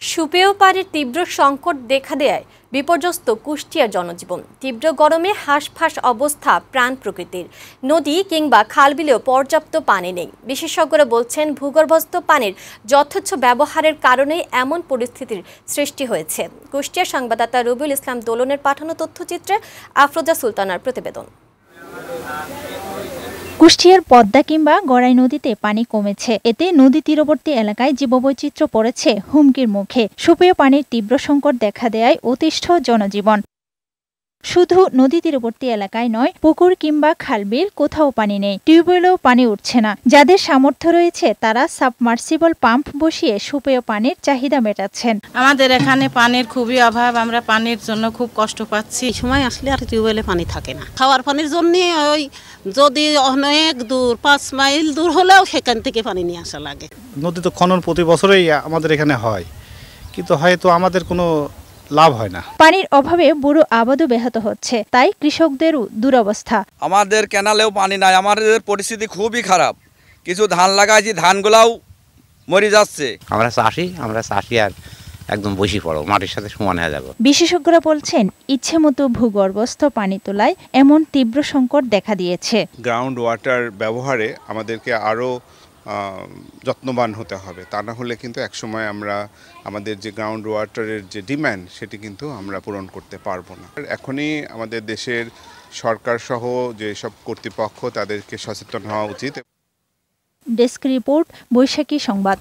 সুপেয় পানির তীব্র সংকট দেখা দেয় বিপর্যস্ত কুষ্টিয়ার জনজীবন। তীব্র গরমে হাঁসফাঁস অবস্থা প্রাণ প্রকৃতির। নদী কিংবা খালবিলেও পর্যাপ্ত পানি নেই। বিশেষজ্ঞরা বলছেন ভূগর্ভস্থ পানির যথেচ্ছ ব্যবহারের কারণেই এমন পরিস্থিতির সৃষ্টি হয়েছে। কুষ্টিয়ার সংবাদদাতা রবিউল ইসলাম দোলনের পাঠানো তথ্যচিত্রে আফরোজা সুলতানার প্রতিবেদন। কুষ্টিয়ার পদ্মা কিংবা গড়াই নদীতে পানি কমেছে। এতে নদী তীরবর্তী এলাকায় জীববৈচিত্র্য পড়েছে হুমকির মুখে। সুপেয় পানির তীব্র সংকট দেখা দেয় অতিষ্ঠ জনজীবন। শুধু নদী তীরবর্তী এলাকায় নয়, পুকুর কিংবা খালবিল কোথাও পানি নেই। টিউবওয়েলেও পানি উঠছে না। যাদের সামর্থ্য রয়েছে তারা সাবমার্সিবল পাম্প বসিয়ে সুপেয় পানির চাহিদা মেটাচ্ছেন। আমাদের এখানে পানির খুবই অভাব, আমরা পানির জন্য খুব কষ্ট পাচ্ছি। সময় আসলে আর টিউবওয়েলে পানি থাকে না। খাওয়ার পানির জন্য ওই যদি অনেক দূর 5 মাইল দূর হলেও সেখান থেকে পানি নিয়ে আসা লাগে। নদী তো খনন প্রতি বছরেই আমাদের এখানে হয়, কিন্তু হয়তো আমাদের কোনো লাভ হয় না। পানির অভাবে বুড়ো আবাদও ব্যাহত হচ্ছে, তাই কৃষকদেরও দুরবস্থা। আমাদের ক্যানালেও পানি নাই, আমাদের পরিস্থিতি খুবই খারাপ। কিছু ধান লাগাইছি, ধানগুলাও মরে যাচ্ছে। আমরা চাষি আর একদম বসে পড়ো, মাটির সাথে সমান হয়ে যাবো। বিশেষজ্ঞরা বলছেন ইচ্ছে মতো ভূগর্ভস্থ পানি তোলায় এমন তীব্র সংকট দেখা দিয়েছে। গ্রাউন্ড ওয়াটার ব্যবহারে আমাদেরকে আরও যত্নবান হতে হবে, তা না হলে কিন্তু একসময় আমরা আমাদের যে গ্রাউন্ড ওয়াটারের যে ডিম্যান্ড সেটি কিন্তু আমরা পূরণ করতে পারবো না। এখনই আমাদের দেশের সরকার সহ যেসব কর্তৃপক্ষ তাদেরকে সচেতন হওয়া উচিত। ডেস্ক রিপোর্ট, বৈশাখী সংবাদ।